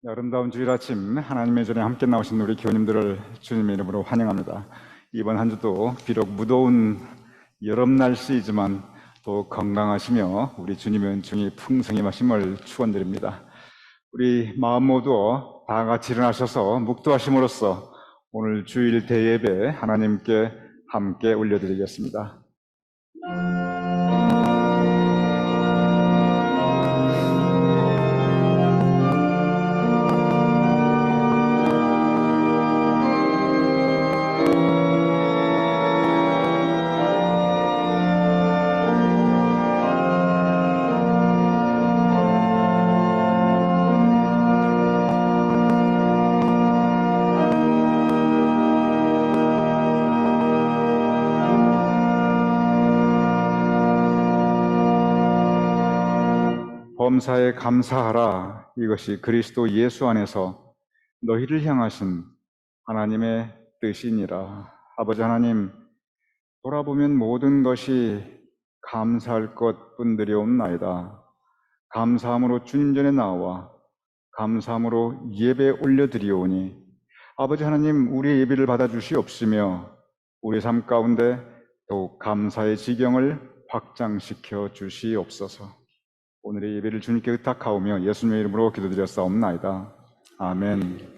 아름다운 주일 아침 하나님의 전에 함께 나오신 우리 교우님들을 주님의 이름으로 환영합니다. 이번 한 주도 비록 무더운 여름 날씨이지만 또 건강하시며 우리 주님의 은총이 풍성히 마심을 축원드립니다. 우리 마음 모두 다 같이 일어나셔서 묵도하심으로써 오늘 주일 대예배 하나님께 함께 올려드리겠습니다. 범사에 감사하라. 이것이 그리스도 예수 안에서 너희를 향하신 하나님의 뜻이니라. 아버지 하나님, 돌아보면 모든 것이 감사할 것 뿐들이옵나이다. 감사함으로 주님 전에 나와 감사함으로 예배 올려드리오니 아버지 하나님, 우리의 예배를 받아주시옵시며 우리 삶 가운데 더욱 감사의 지경을 확장시켜 주시옵소서. 오늘의 예배를 주님께 의탁하오며 예수님의 이름으로 기도드렸사옵나이다. 아멘.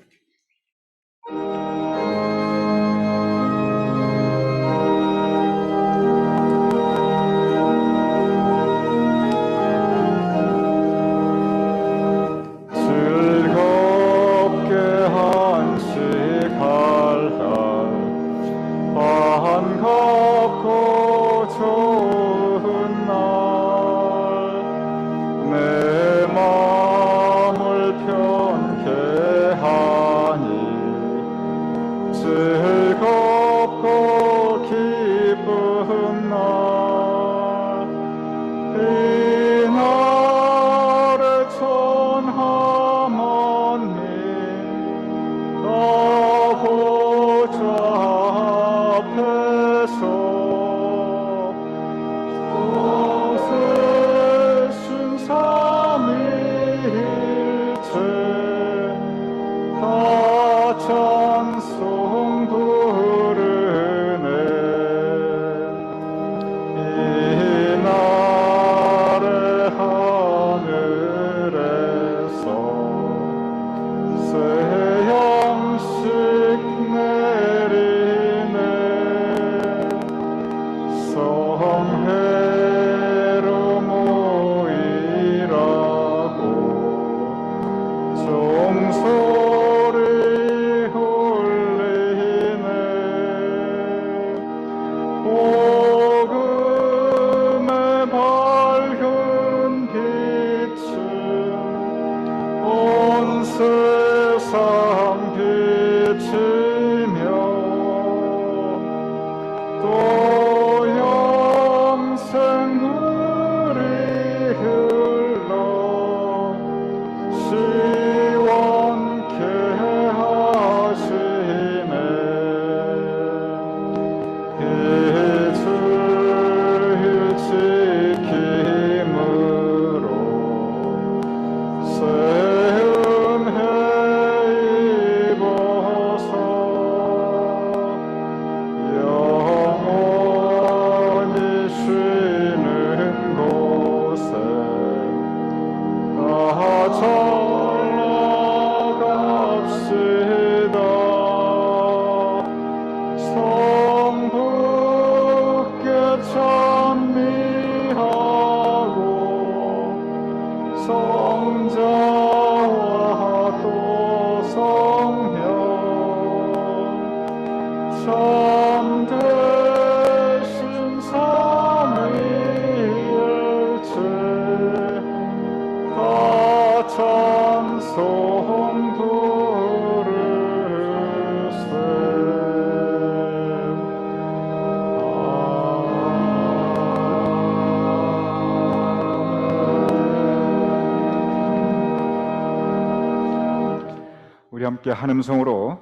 우리 함께 한 음성으로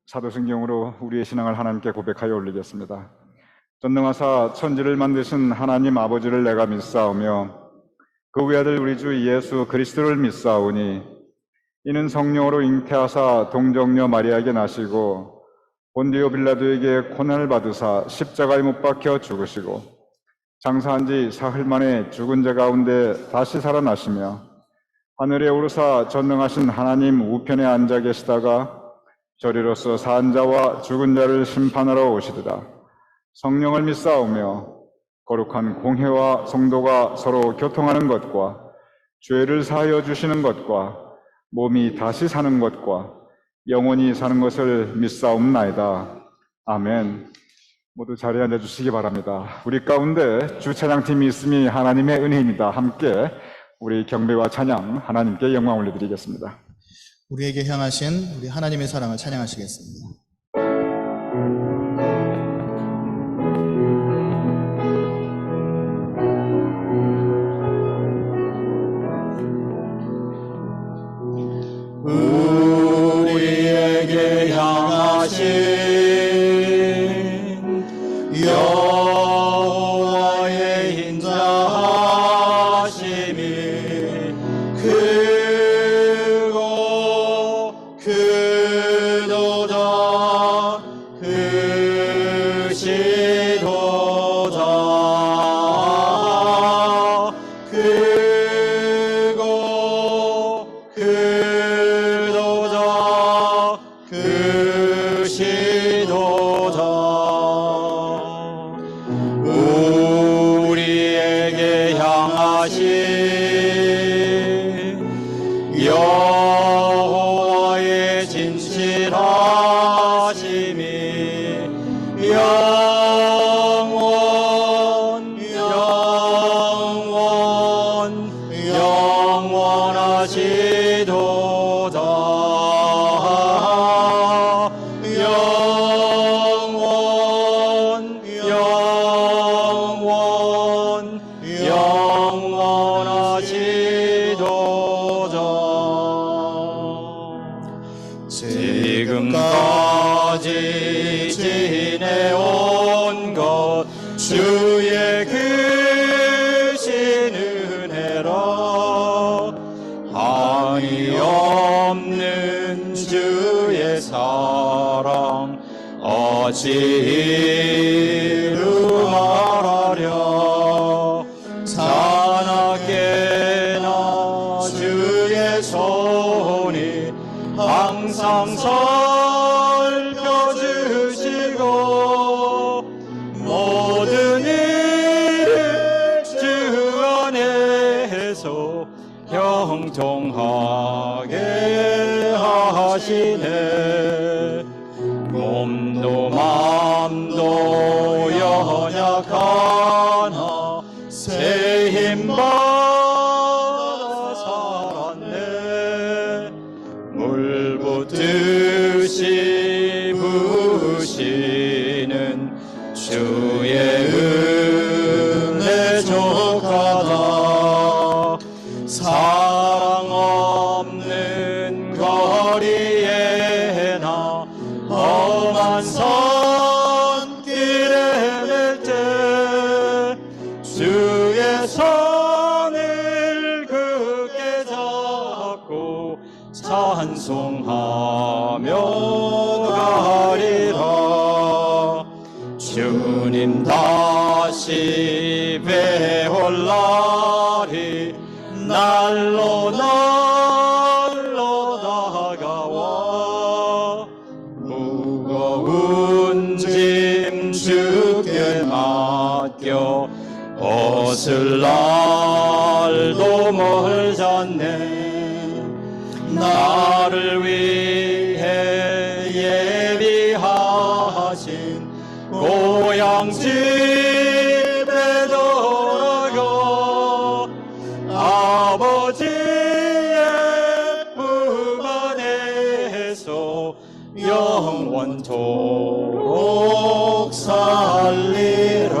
사도성경으로 우리의 신앙을 하나님께 고백하여 올리겠습니다. 전능하사 천지를 만드신 하나님 아버지를 내가 믿사오며 그 외아들 우리 주 예수 그리스도를 믿사오니 이는 성령으로 잉태하사 동정녀 마리아에게 나시고 본디오 빌라도에게 고난을 받으사 십자가에 못 박혀 죽으시고 장사한 지 사흘 만에 죽은 자 가운데 다시 살아나시며 하늘에 오르사 전능하신 하나님 우편에 앉아 계시다가 저리로서 산 자와 죽은 자를 심판하러 오시리라. 성령을 믿사오며 거룩한 공회와 성도가 서로 교통하는 것과 죄를 사하여 주시는 것과 몸이 다시 사는 것과 영원히 사는 것을 믿사옵나이다. 아멘. 모두 자리에 앉아주시기 바랍니다. 우리 가운데 주찬양팀이 있음이 하나님의 은혜입니다. 함께 우리 경배와 찬양 하나님께 영광 올려드리겠습니다. 우리에게 향하신 우리 하나님의 사랑을 찬양하시겠습니다. 우리에게 향하신 여호와의 인자하심이 크고 크도다 크시도다 크고 크도다 크시도다 우리에게 향하신 여호와의 진실하심이 영원하시도다 영원하시도다 지금까지 지내온 것 주의 크신 은혜라 한이 없는 주의 사랑 어찌 이루 말하랴 자나깨나 주의 손이 항상 살펴주시고 모든 일을 주 안에서 형통하게 하시네 몸도 맘도 연약하나 새 힘 받아 살았네 물 붓듯이 부으시는 주의 은혜 족하다 사랑 없는 거리에나 험한 산길에 낼 때 주의 손을 굳게 잡고 찬송하며 가리라 주님 다시 배올 날이 날로 다가와 무거운 짐 주께 맡겨 벗을 날도 멀잖네 나를 위해 예비하신 고향 집에 돌아가 아버지의 품 안에서 영원토록 살리라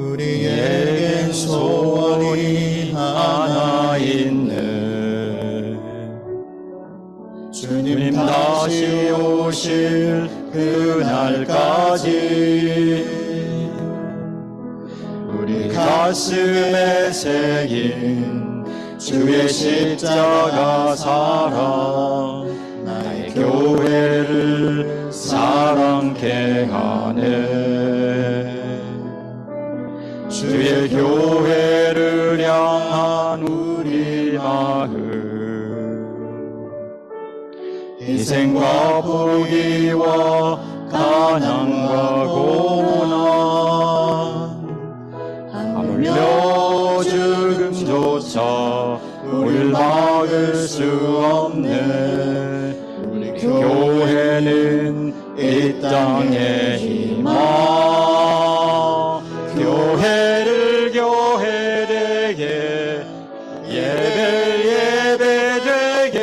우리에겐 소원이 하나 있네 오실 그날까지 우리 가슴에 새긴 주의 십자가 사랑 나의 교회를 사랑케 하네. 주의 교회를 향한 우리 마음 희생과 포기와 가난과 고난 하물며 죽음조차 우릴 막을 수 없네. 우리 교회는 이 땅의 희망 교회를 교회되게 예배를 예배되게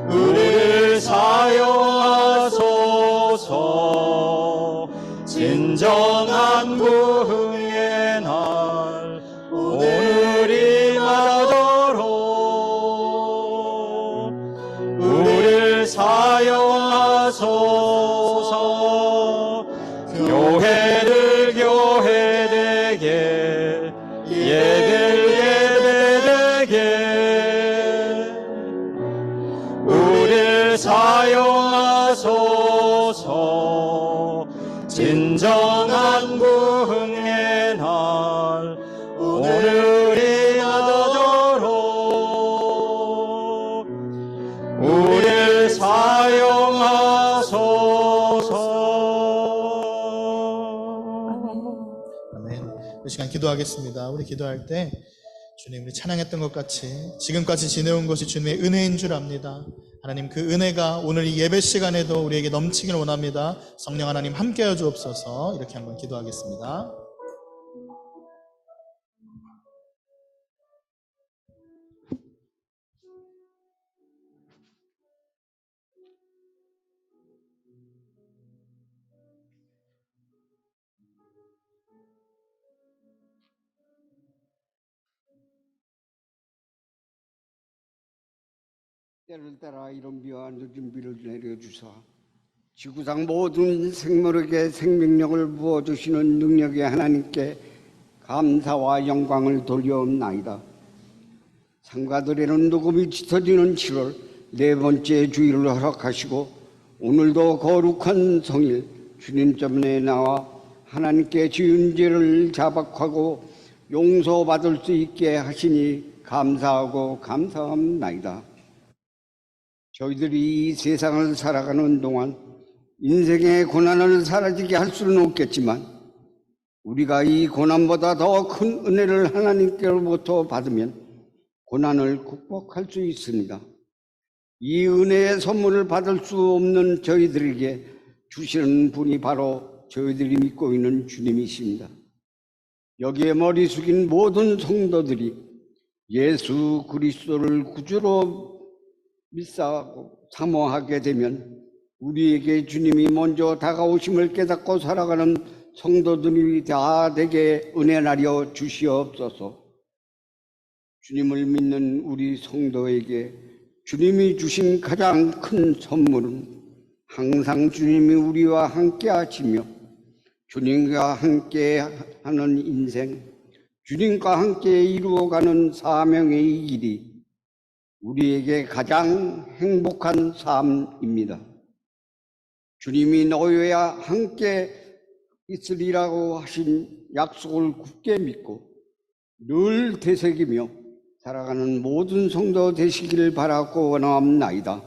우리를 사용하소서. 진정한 부흥의 날 오늘이 마도록 우리를 사용하소서. 교회를 교회되게 예배를 예배되게 우리를 사용하소서. 진정한 부흥의 날 오늘이 마도록 우리를 사용하소서. 아멘. 이 시간 기도하겠습니다. 우리 기도할 때 주님, 우리 찬양했던 것 같이 지금까지 지내온 것이 주님의 은혜인 줄 압니다. 하나님, 그 은혜가 오늘 이 예배 시간에도 우리에게 넘치길 원합니다. 성령 하나님 함께하여 주옵소서. 이렇게 한번 기도하겠습니다. 때를 따라 이런 비와 늦은 비를 내려주사 지구상 모든 생물에게 생명력을 부어주시는 능력의 하나님께 감사와 영광을 돌려옵나이다. 상가들에는 녹음이 짙어지는 7월 네 번째 주일을 허락하시고 오늘도 거룩한 성일 주님 전에 나와 하나님께 지은 죄를 자박하고 용서받을 수 있게 하시니 감사하고 감사합나이다. 저희들이 이 세상을 살아가는 동안 인생의 고난을 사라지게 할 수는 없겠지만 우리가 이 고난보다 더 큰 은혜를 하나님께로부터 받으면 고난을 극복할 수 있습니다. 이 은혜의 선물을 받을 수 없는 저희들에게 주시는 분이 바로 저희들이 믿고 있는 주님이십니다. 여기에 머리 숙인 모든 성도들이 예수 그리스도를 구주로 믿사하고 사모하게 되면 우리에게 주님이 먼저 다가오심을 깨닫고 살아가는 성도들이 다 되게 은혜하여 주시옵소서. 주님을 믿는 우리 성도에게 주님이 주신 가장 큰 선물은 항상 주님이 우리와 함께 하시며 주님과 함께 하는 인생, 주님과 함께 이루어가는 사명의 길이 우리에게 가장 행복한 삶입니다. 주님이 너희와 함께 있으리라고 하신 약속을 굳게 믿고 늘 되새기며 살아가는 모든 성도 되시기를 바라고 원하옵나이다.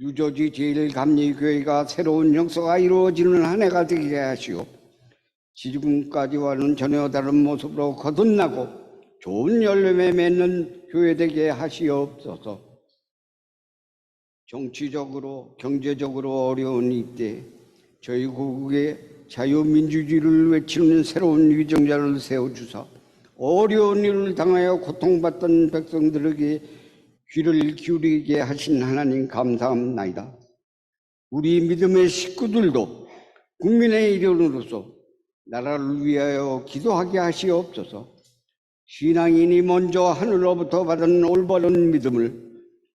뉴저지 제일감리교회가 새로운 역사가 이루어지는 한 해가 되게 하시오. 지금까지와는 전혀 다른 모습으로 거듭나고 좋은 열매 맺는 교회 되게 하시옵소서. 정치적으로 경제적으로 어려운 이때 저희 고국에 자유민주주의를 외치는 새로운 위정자를 세워주사 어려운 일을 당하여 고통받던 백성들에게 귀를 기울이게 하신 하나님 감사합나이다. 우리 믿음의 식구들도 국민의 일원으로서 나라를 위하여 기도하게 하시옵소서. 신앙인이 먼저 하늘로부터 받은 올바른 믿음을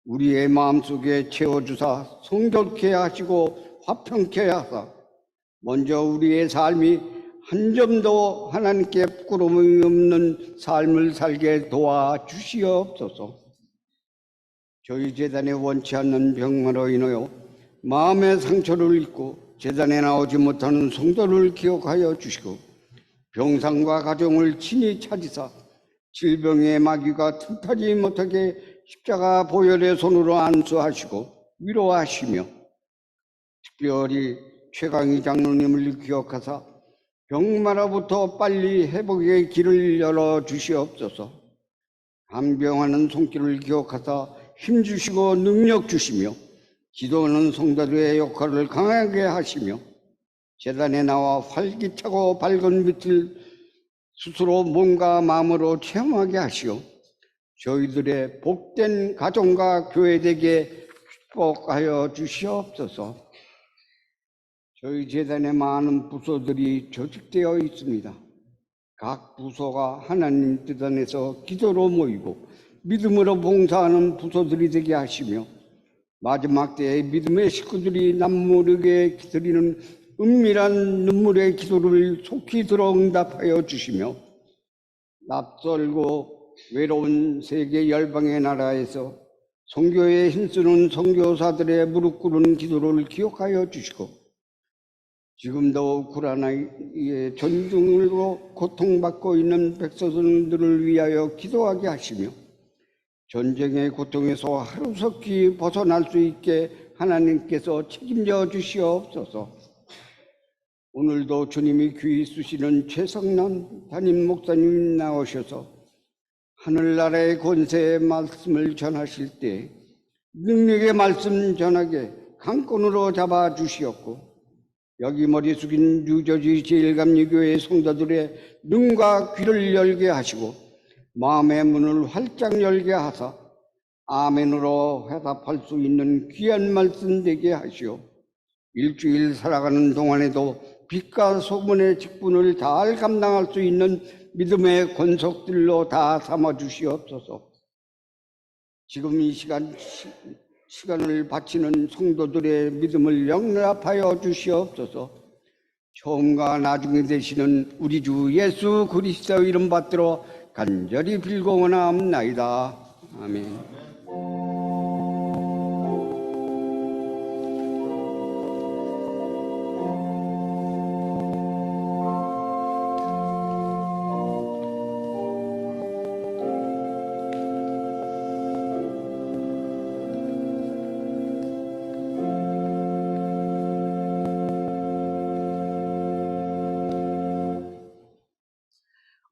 우리의 마음속에 채워주사 성결케 하시고 화평케 하사 먼저 우리의 삶이 한 점도 하나님께 부끄러움이 없는 삶을 살게 도와주시옵소서. 저희 재단에 원치 않는 병마로 인하여 마음의 상처를 입고 재단에 나오지 못하는 성도를 기억하여 주시고 병상과 가정을 친히 찾으사 질병의 마귀가 틈타지 못하게 십자가 보혈의 손으로 안수하시고 위로하시며 특별히 최강희 장로님을 기억하사 병마로부터 빨리 회복의 길을 열어주시옵소서. 간병하는 손길을 기억하사 힘주시고 능력 주시며 기도하는 성도들의 역할을 강하게 하시며 재단에 나와 활기차고 밝은 빛을 스스로 몸과 마음으로 체험하게 하시오 저희들의 복된 가정과 교회 되게 축복하여 주시옵소서. 저희 재단에 많은 부서들이 조직되어 있습니다. 각 부서가 하나님 뜻 안에서 기도로 모이고 믿음으로 봉사하는 부서들이 되게 하시며 마지막 때에 믿음의 식구들이 남모르게 드리는 은밀한 눈물의 기도를 속히 들어 응답하여 주시며 낯설고 외로운 세계 열방의 나라에서 선교에 힘쓰는 선교사들의 무릎 꿇은 기도를 기억하여 주시고 지금도 우크라이나의 전쟁으로 고통받고 있는 백성들을 위하여 기도하게 하시며 전쟁의 고통에서 하루속히 벗어날 수 있게 하나님께서 책임져 주시옵소서. 오늘도 주님이 귀히 쓰시는 최성남 담임 목사님 나오셔서 하늘나라의 권세의 말씀을 전하실 때 능력의 말씀 전하게 강권으로 잡아 주시었고 여기 머리 숙인 뉴저지 제일감리교회 성도들의 눈과 귀를 열게 하시고 마음의 문을 활짝 열게 하사 아멘으로 회답할 수 있는 귀한 말씀 되게 하시오. 일주일 살아가는 동안에도 빛과 소문의 직분을 잘 감당할 수 있는 믿음의 권속들로 다 삼아 주시옵소서. 지금 이 시간을 바치는 성도들의 믿음을 영납하여 주시옵소서. 처음과 나중에 되시는 우리 주 예수 그리스도 이름 받들어 간절히 빌고 원하옵나이다. 아멘.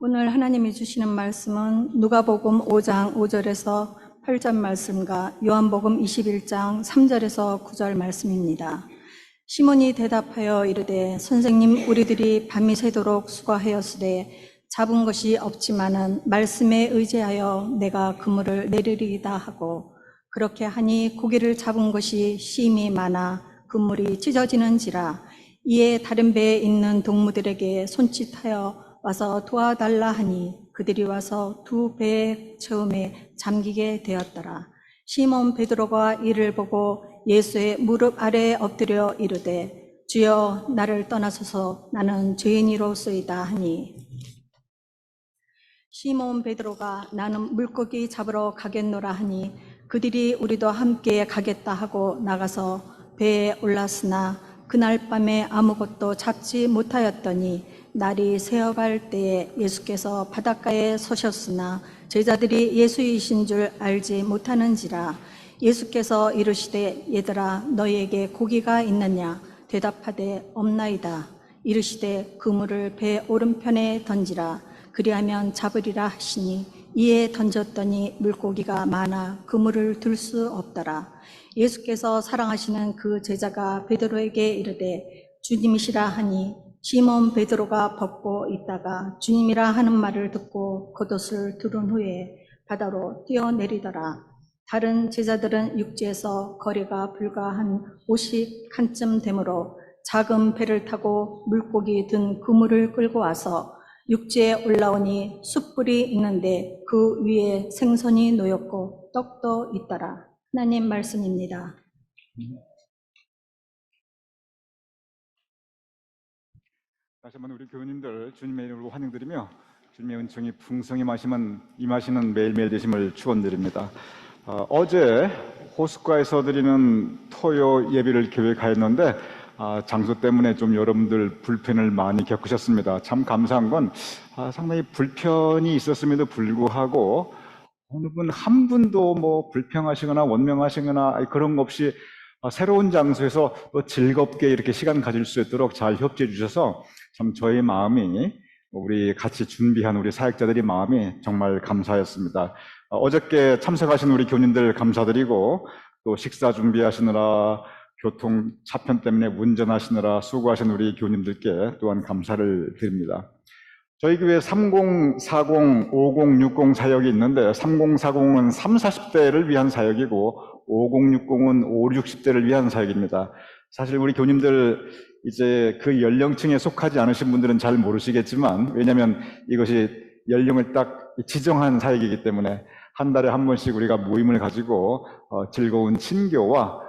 오늘 하나님이 주시는 말씀은 누가복음 5장 5절에서 8절 말씀과 요한복음 21장 3절에서 9절 말씀입니다. 시몬이 대답하여 이르되 선생님 우리들이 밤이 새도록 수고하였으되 잡은 것이 없지만은 말씀에 의지하여 내가 그물을 내리리이다 하고 그렇게 하니 고기를 잡은 것이 심히 많아 그물이 찢어지는지라. 이에 다른 배에 있는 동무들에게 손짓하여 와서 도와달라 하니 그들이 와서 두 배의 처음에 잠기게 되었더라. 시몬 베드로가 이를 보고 예수의 무릎 아래에 엎드려 이르되 주여 나를 떠나소서 나는 죄인이로소이다 하니 시몬 베드로가 나는 물고기 잡으러 가겠노라 하니 그들이 우리도 함께 가겠다 하고 나가서 배에 올랐으나 그날 밤에 아무것도 잡지 못하였더니 날이 새어갈 때에 예수께서 바닷가에 서셨으나 제자들이 예수이신 줄 알지 못하는지라. 예수께서 이르시되 얘들아 너희에게 고기가 있느냐 대답하되 없나이다. 이르시되 그물을 배 오른편에 던지라 그리하면 잡으리라 하시니 이에 던졌더니 물고기가 많아 그물을 들 수 없더라. 예수께서 사랑하시는 그 제자가 베드로에게 이르되 주님이시라 하니 시몬 베드로가 벗고 있다가 주님이라 하는 말을 듣고 겉옷을 두른 후에 바다로 뛰어내리더라. 다른 제자들은 육지에서 거리가 불과 한 50칸쯤 되므로 작은 배를 타고 물고기 든 그물을 끌고 와서 육지에 올라오니 숯불이 있는데 그 위에 생선이 놓였고 떡도 있더라. 하나님 말씀입니다. 다시 한번 우리 교우님들 주님의 이름으로 환영드리며 주님의 은총이 풍성히 임하시는 매일매일 되심을 축원드립니다. 어제 호숫가에서 드리는 토요 예배를 계획하였는데 장소 때문에 좀 여러분들 불편을 많이 겪으셨습니다. 참 감사한 건 상당히 불편이 있었음에도 불구하고 어느 분 한 분도 뭐 불평하시거나 원명하시거나 그런 거 없이 새로운 장소에서 또 즐겁게 이렇게 시간 가질 수 있도록 잘 협조해 주셔서 참 저희 마음이, 우리 같이 준비한 우리 사역자들의 마음이 정말 감사했습니다. 어저께 참석하신 우리 교님들 감사드리고, 또 식사 준비하시느라 교통 차편 때문에 운전하시느라 수고하신 우리 교님들께 또한 감사를 드립니다. 저희 교회 3040, 5060 사역이 있는데 3040은 30, 40대를 위한 사역이고 5060은 50, 60대를 위한 사역입니다. 사실 우리 교님들 이제 그 연령층에 속하지 않으신 분들은 잘 모르시겠지만, 왜냐하면 이것이 연령을 딱 지정한 사역이기 때문에 한 달에 한 번씩 우리가 모임을 가지고 즐거운 친교와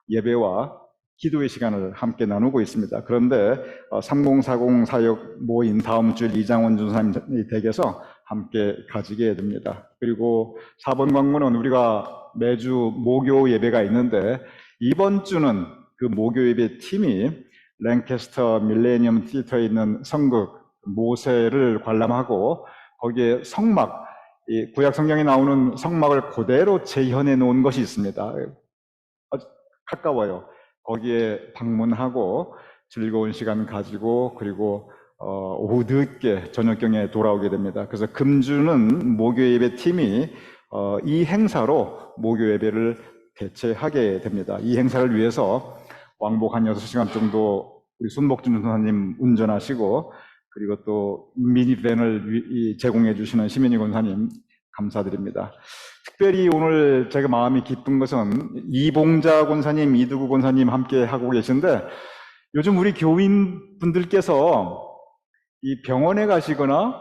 예배와 기도의 시간을 함께 나누고 있습니다. 그런데 3040 사역 모임 다음 주일 이장원 전사님이 댁에서 함께 가지게 됩니다. 그리고 4번 광문은 우리가 매주 목요 예배가 있는데, 이번 주는 그 목요 예배 팀이 랭캐스터 밀레니엄 티어터에 있는 성극 모세를 관람하고 거기에 성막, 이 구약 성경에 나오는 성막을 그대로 재현해 놓은 것이 있습니다. 아주 가까워요. 거기에 방문하고 즐거운 시간 가지고, 그리고 오후 늦게 저녁경에 돌아오게 됩니다. 그래서 금주는 목요 예배 팀이 이 행사로 목요 예배를 개최하게 됩니다. 이 행사를 위해서 왕복 한 6시간 정도 우리 손복준 전사님 운전하시고, 그리고 또 미니밴을 제공해 주시는 심현희 권사님 감사드립니다. 특별히 오늘 제가 마음이 기쁜 것은 이봉자 권사님, 이두구 권사님 함께 하고 계신데, 요즘 우리 교인분들께서 이 병원에 가시거나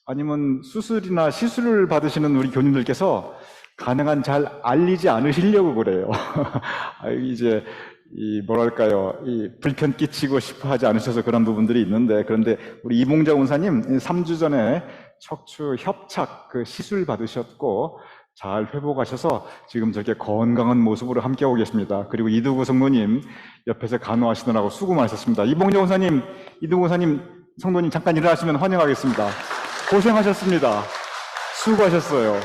아니면 수술이나 시술을 받으시는 우리 교인들께서 가능한 잘 알리지 않으시려고 그래요. 이제 이 불편 끼치고 싶어 하지 않으셔서 그런 부분들이 있는데, 그런데 우리 이봉자 원사님 3주 전에 척추 협착 그 시술 받으셨고 잘 회복하셔서 지금 저렇게 건강한 모습으로 함께하고 계십니다. 그리고 이두구 성도님 옆에서 간호하시느라고 수고 많으셨습니다. 이봉자 원사님, 이두구 원사님, 성도님 잠깐 일어나시면 환영하겠습니다. 고생하셨습니다. 수고하셨어요.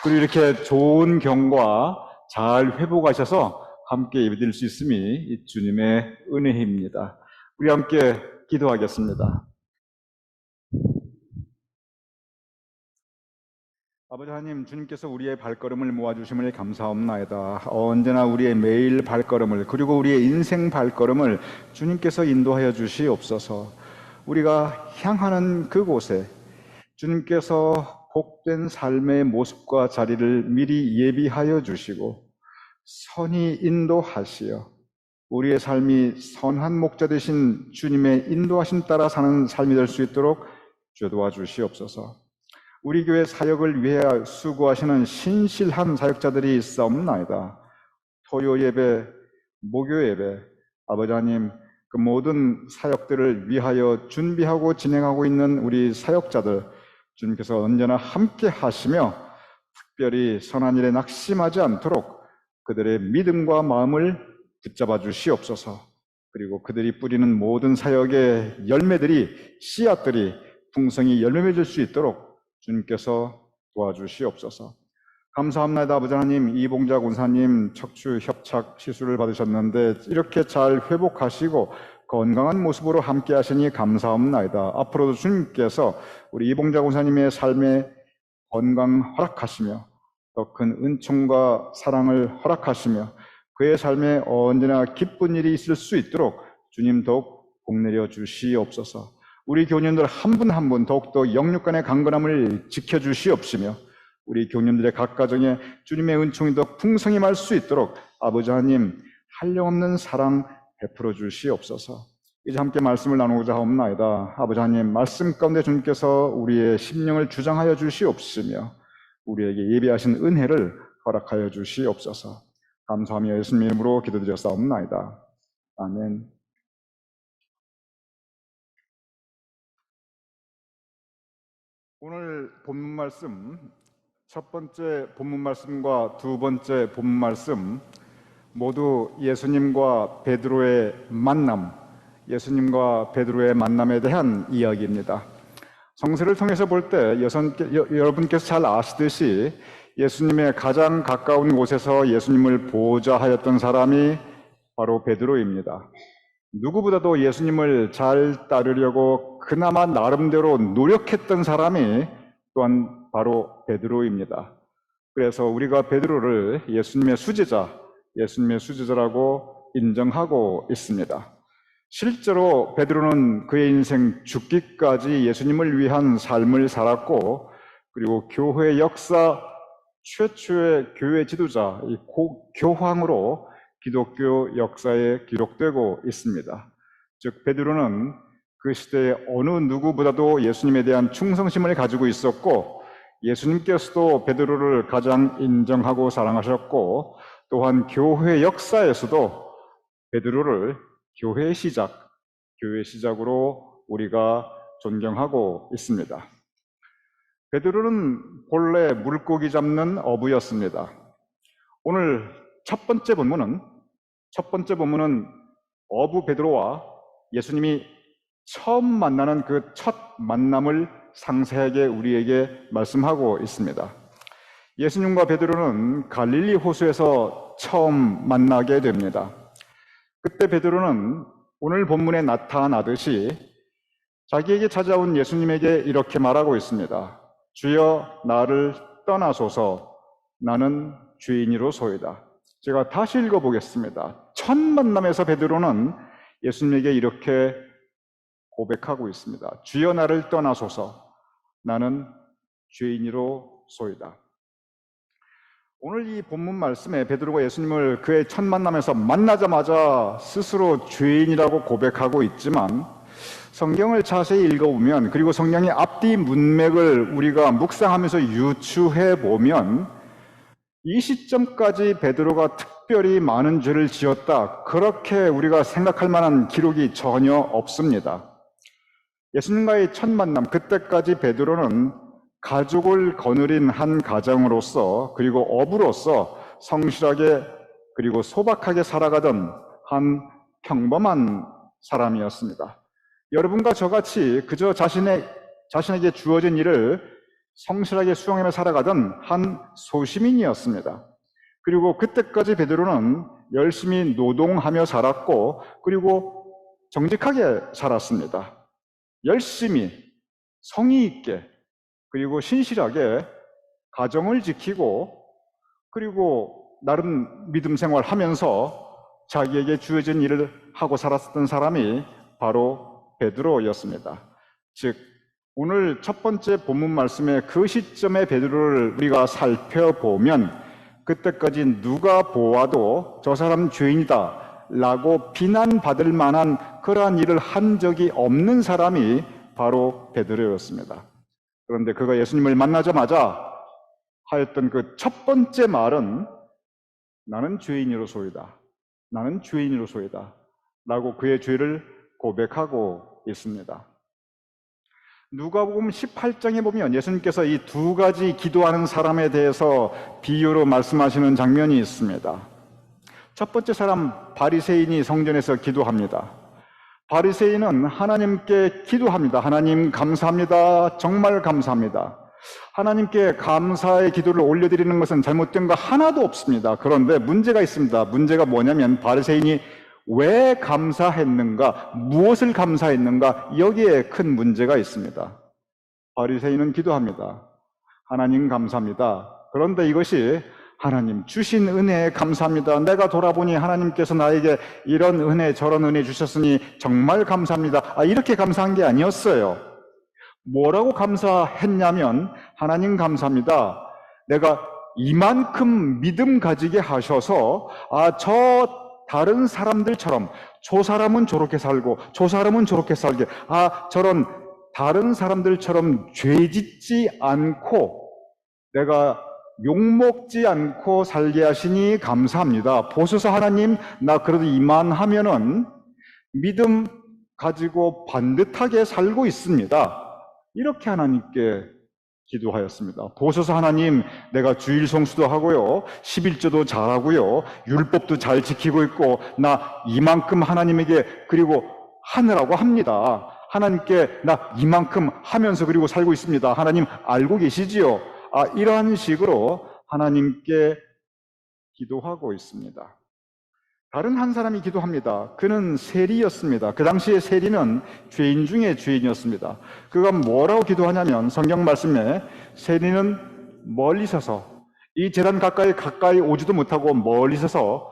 그리고 이렇게 좋은 경과 잘 회복하셔서 함께 예배드릴 수 있음이 이 주님의 은혜입니다. 우리 함께 기도하겠습니다. 아버지 하나님, 주님께서 우리의 발걸음을 모아주심을 감사합나이다. 언제나 우리의 매일 발걸음을, 그리고 우리의 인생 발걸음을 주님께서 인도하여 주시옵소서. 우리가 향하는 그곳에 주님께서 복된 삶의 모습과 자리를 미리 예비하여 주시고 선히 인도하시어 우리의 삶이 선한 목자 되신 주님의 인도하심 따라 사는 삶이 될 수 있도록 도와주시옵소서. 우리 교회 사역을 위해 수고하시는 신실한 사역자들이 있사옵나이다. 토요 예배, 목요 예배, 아버지 하나님, 그 모든 사역들을 위하여 준비하고 진행하고 있는 우리 사역자들, 주님께서 언제나 함께 하시며 특별히 선한 일에 낙심하지 않도록 그들의 믿음과 마음을 붙잡아 주시옵소서. 그리고 그들이 뿌리는 모든 사역의 열매들이, 씨앗들이 풍성히 열매 맺을 수 있도록 주님께서 도와주시옵소서. 감사합니다. 아버지 하나님, 이봉자 군사님 척추 협착 시술을 받으셨는데 이렇게 잘 회복하시고 건강한 모습으로 함께 하시니 감사합니다. 앞으로도 주님께서 우리 이봉자 군사님의 삶에 건강 허락하시며 더 큰 은총과 사랑을 허락하시며 그의 삶에 언제나 기쁜 일이 있을 수 있도록 주님 더욱 복내려 주시옵소서. 우리 교인들 한 분 한 분 더욱더 영육간의 강건함을 지켜주시옵시며 우리 교인들의 각 가정에 주님의 은총이 더 풍성히 말 수 있도록 아버지 하나님 한량없는 사랑 베풀어 주시옵소서. 이제 함께 말씀을 나누고자 하옵나이다. 아버지 하나님, 말씀 가운데 주님께서 우리의 심령을 주장하여 주시옵시며 우리에게 예비하신 은혜를 허락하여 주시옵소서. 감사하며 예수님 이름으로 기도드렸사옵나이다. 아멘. 오늘 본문 말씀, 첫 번째 본문 말씀과 두 번째 본문 말씀 모두 예수님과 베드로의 만남, 예수님과 베드로의 만남에 대한 이야기입니다. 성서를 통해서 볼 때 여러분께서 잘 아시듯이 예수님의 가장 가까운 곳에서 예수님을 보호자 하였던 사람이 바로 베드로입니다. 누구보다도 예수님을 잘 따르려고 그나마 나름대로 노력했던 사람이 또한 바로 베드로입니다. 그래서 우리가 베드로를 예수님의 수제자라고 인정하고 있습니다. 실제로 베드로는 그의 인생 죽기까지 예수님을 위한 삶을 살았고, 그리고 교회 역사 최초의 교회 지도자, 이 교황으로 기독교 역사에 기록되고 있습니다. 즉 베드로는 그 시대의 어느 누구보다도 예수님에 대한 충성심을 가지고 있었고, 예수님께서도 베드로를 가장 인정하고 사랑하셨고, 또한 교회 역사에서도 베드로를 교회의 시작으로 우리가 존경하고 있습니다. 베드로는 본래 물고기 잡는 어부였습니다. 오늘 첫 번째 본문은 어부 베드로와 예수님이 처음 만나는 그 첫 만남을 상세하게 우리에게 말씀하고 있습니다. 예수님과 베드로는 갈릴리 호수에서 처음 만나게 됩니다. 그때 베드로는 오늘 본문에 나타나듯이 자기에게 찾아온 예수님에게 이렇게 말하고 있습니다. 주여, 나를 떠나소서, 나는 죄인이로소이다. 제가 다시 읽어보겠습니다. 첫 만남에서 베드로는 예수님에게 이렇게 고백하고 있습니다. 주여, 나를 떠나소서, 나는 죄인이로소이다. 오늘 이 본문 말씀에 베드로가 예수님을 그의 첫 만남에서 만나자마자 스스로 죄인이라고 고백하고 있지만, 성경을 자세히 읽어보면, 그리고 성경의 앞뒤 문맥을 우리가 묵상하면서 유추해 보면, 이 시점까지 베드로가 특별히 많은 죄를 지었다, 그렇게 우리가 생각할 만한 기록이 전혀 없습니다. 예수님과의 첫 만남, 그때까지 베드로는 가족을 거느린 한 가정으로서, 그리고 어부로서 성실하게 그리고 소박하게 살아가던 한 평범한 사람이었습니다. 여러분과 저같이 그저 자신에게 주어진 일을 성실하게 수행하며 살아가던 한 소시민이었습니다. 그리고 그때까지 베드로는 열심히 노동하며 살았고, 그리고 정직하게 살았습니다. 열심히, 성의 있게, 그리고 신실하게 가정을 지키고, 그리고 나름 믿음 생활하면서 자기에게 주어진 일을 하고 살았던 사람이 바로 베드로였습니다. 즉, 오늘 첫 번째 본문 말씀의 그 시점의 베드로를 우리가 살펴보면, 그때까지 누가 보아도 저 사람 죄인이다 라고 비난받을 만한 그러한 일을 한 적이 없는 사람이 바로 베드로였습니다. 그런데 그가 예수님을 만나자마자 하였던 그 첫 번째 말은 나는 죄인이로소이다, 나는 죄인이로소이다 라고 그의 죄를 고백하고 있습니다. 누가복음 18장에 보면 예수님께서 이 두 가지 기도하는 사람에 대해서 비유로 말씀하시는 장면이 있습니다. 첫 번째 사람, 바리새인이 성전에서 기도합니다. 바리새인은 하나님께 기도합니다. 하나님 감사합니다. 정말 감사합니다. 하나님께 감사의 기도를 올려드리는 것은 잘못된 거 하나도 없습니다. 그런데 문제가 있습니다. 문제가 뭐냐면 바리새인이 왜 감사했는가, 무엇을 감사했는가, 여기에 큰 문제가 있습니다. 바리새인은 기도합니다. 하나님 감사합니다. 그런데 이것이 하나님 주신 은혜에 감사합니다. 내가 돌아보니 하나님께서 나에게 이런 은혜 저런 은혜 주셨으니 정말 감사합니다. 이렇게 감사한 게 아니었어요. 뭐라고 감사했냐면, 하나님 감사합니다. 내가 이만큼 믿음 가지게 하셔서 저 다른 사람들처럼 저 사람은 저렇게 살고 저 사람은 저렇게 살게, 저런 다른 사람들처럼 죄짓지 않고 내가 욕먹지 않고 살게 하시니 감사합니다. 보소서 하나님, 나 그래도 이만하면은 믿음 가지고 반듯하게 살고 있습니다. 이렇게 하나님께 기도하였습니다. 보소서 하나님, 내가 주일 성수도 하고요, 11조도 잘하고요, 율법도 잘 지키고 있고, 나 이만큼 하나님에게 그리고 하느라고 합니다. 하나님께 나 이만큼 하면서 그리고 살고 있습니다. 하나님 알고 계시지요? 이러한 식으로 하나님께 기도하고 있습니다. 다른 한 사람이 기도합니다. 그는 세리였습니다. 그 당시에 세리는 죄인 중에 죄인이었습니다. 그가 뭐라고 기도하냐면 성경 말씀에 세리는 멀리 서서 이 제단 가까이 오지도 못하고 멀리 서서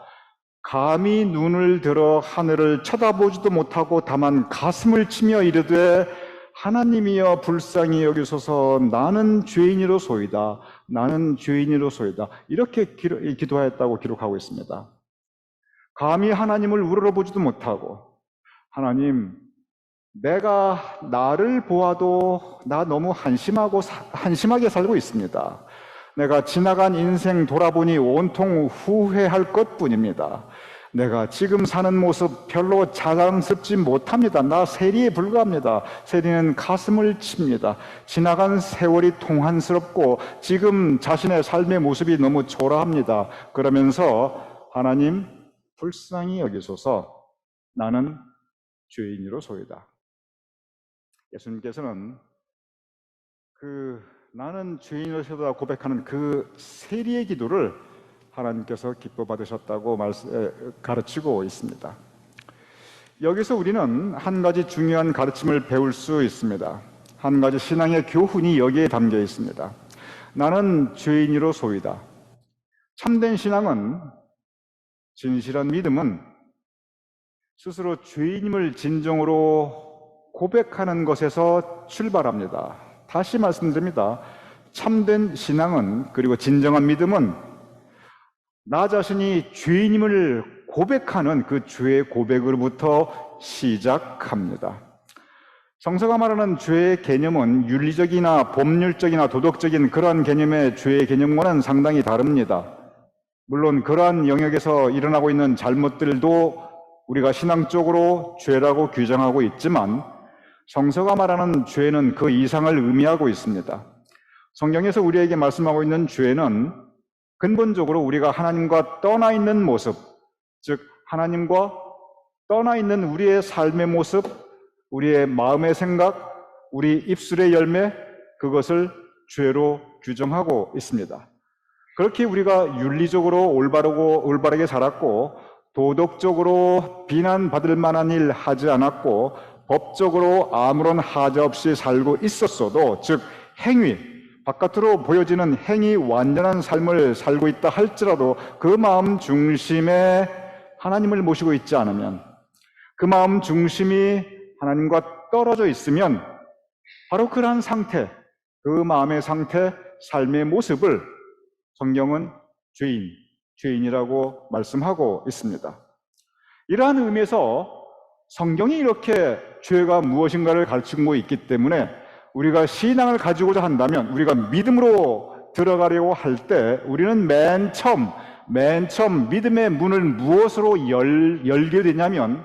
감히 눈을 들어 하늘을 쳐다보지도 못하고 다만 가슴을 치며 이르되 하나님이여 불쌍히 여기소서 나는 죄인이로소이다. 나는 죄인이로소이다. 이렇게 기도하였다고 기록하고 있습니다. 감히 하나님을 우러러보지도 못하고 하나님, 내가 나를 보아도 나 너무 한심하게 살고 있습니다. 내가 지나간 인생 돌아보니 온통 후회할 것뿐입니다. 내가 지금 사는 모습 별로 자랑스럽지 못합니다. 나 세리에 불과합니다. 세리는 가슴을 칩니다. 지나간 세월이 통한스럽고 지금 자신의 삶의 모습이 너무 초라합니다. 그러면서 하나님 불쌍히 여기소서 나는 죄인이로소이다. 예수님께서는 나는 죄인이로소이다 고백하는 그 세리의 기도를 하나님께서 기뻐 받으셨다고 가르치고 있습니다. 여기서 우리는 한 가지 중요한 가르침을 배울 수 있습니다. 한 가지 신앙의 교훈이 여기에 담겨 있습니다. 나는 죄인이로소이다. 참된 신앙은, 진실한 믿음은 스스로 죄인임을 진정으로 고백하는 것에서 출발합니다. 다시 말씀드립니다. 참된 신앙은, 그리고 진정한 믿음은 나 자신이 죄인임을 고백하는 그 죄의 고백으로부터 시작합니다. 성서가 말하는 죄의 개념은 윤리적이나 법률적이나 도덕적인 그러한 개념의 죄의 개념과는 상당히 다릅니다. 물론 그러한 영역에서 일어나고 있는 잘못들도 우리가 신앙적으로 죄라고 규정하고 있지만 성서가 말하는 죄는 그 이상을 의미하고 있습니다. 성경에서 우리에게 말씀하고 있는 죄는 근본적으로 우리가 하나님과 떠나 있는 모습, 즉 하나님과 떠나 있는 우리의 삶의 모습, 우리의 마음의 생각, 우리 입술의 열매, 그것을 죄로 규정하고 있습니다. 그렇게 우리가 윤리적으로 올바르게 살았고 도덕적으로 비난받을 만한 일 하지 않았고 법적으로 아무런 하자 없이 살고 있었어도, 즉 행위, 바깥으로 보여지는 행위 완전한 삶을 살고 있다 할지라도 그 마음 중심에 하나님을 모시고 있지 않으면, 그 마음 중심이 하나님과 떨어져 있으면 바로 그러한 상태, 그 마음의 상태, 삶의 모습을 성경은 죄인이라고 말씀하고 있습니다. 이러한 의미에서 성경이 이렇게 죄가 무엇인가를 가르치고 있기 때문에 우리가 신앙을 가지고자 한다면, 우리가 믿음으로 들어가려고 할 때 우리는 맨 처음 믿음의 문을 무엇으로 열게 되냐면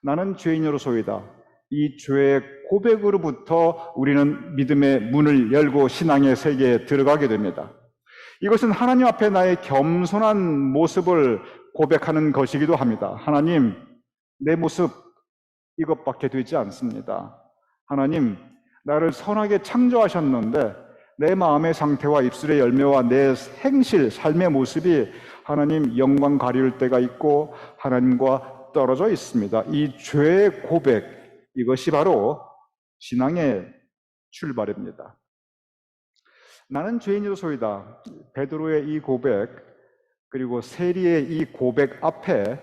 나는 죄인으로소이다. 이 죄의 고백으로부터 우리는 믿음의 문을 열고 신앙의 세계에 들어가게 됩니다. 이것은 하나님 앞에 나의 겸손한 모습을 고백하는 것이기도 합니다. 하나님, 내 모습 이것밖에 되지 않습니다. 하나님, 나를 선하게 창조하셨는데 내 마음의 상태와 입술의 열매와 내 행실, 삶의 모습이 하나님 영광 가리울 때가 있고 하나님과 떨어져 있습니다. 이 죄의 고백, 이것이 바로 신앙의 출발입니다. 나는 죄인이로소이다. 베드로의 이 고백, 그리고 세리의 이 고백 앞에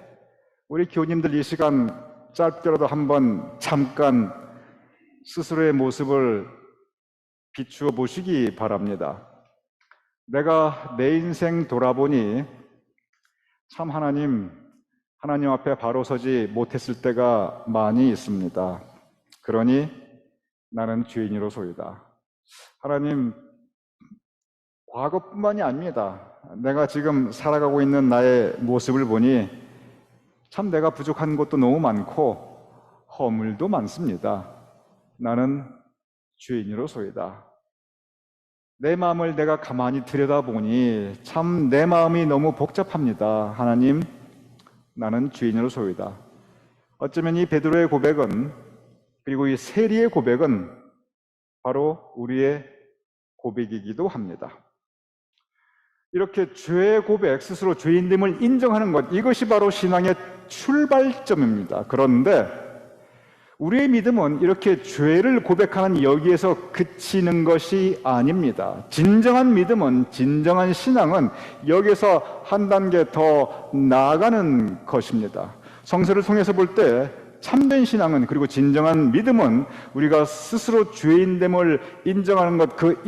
우리 교우님들 이 시간 짧게라도 한번 잠깐 스스로의 모습을 비추어 보시기 바랍니다. 내가 내 인생 돌아보니 참 하나님 앞에 바로 서지 못했을 때가 많이 있습니다. 그러니 나는 죄인이로소이다. 하나님, 과거뿐만이 아닙니다. 내가 지금 살아가고 있는 나의 모습을 보니 참 내가 부족한 것도 너무 많고 허물도 많습니다. 나는 죄인으로소이다. 내 마음을 내가 가만히 들여다보니 참 내 마음이 너무 복잡합니다. 하나님, 나는 죄인으로소이다. 어쩌면 이 베드로의 고백은, 그리고 이 세리의 고백은 바로 우리의 고백이기도 합니다. 이렇게 죄의 고백, 스스로 죄인됨을 인정하는 것, 이것이 바로 신앙의 출발점입니다. 그런데 우리의 믿음은 이렇게 죄를 고백하는 여기에서 그치는 것이 아닙니다. 진정한 믿음은, 진정한 신앙은 여기서 한 단계 더 나아가는 것입니다. 성서를 통해서 볼 때 참된 신앙은, 그리고 진정한 믿음은 우리가 스스로 죄인됨을 인정하는 것, 그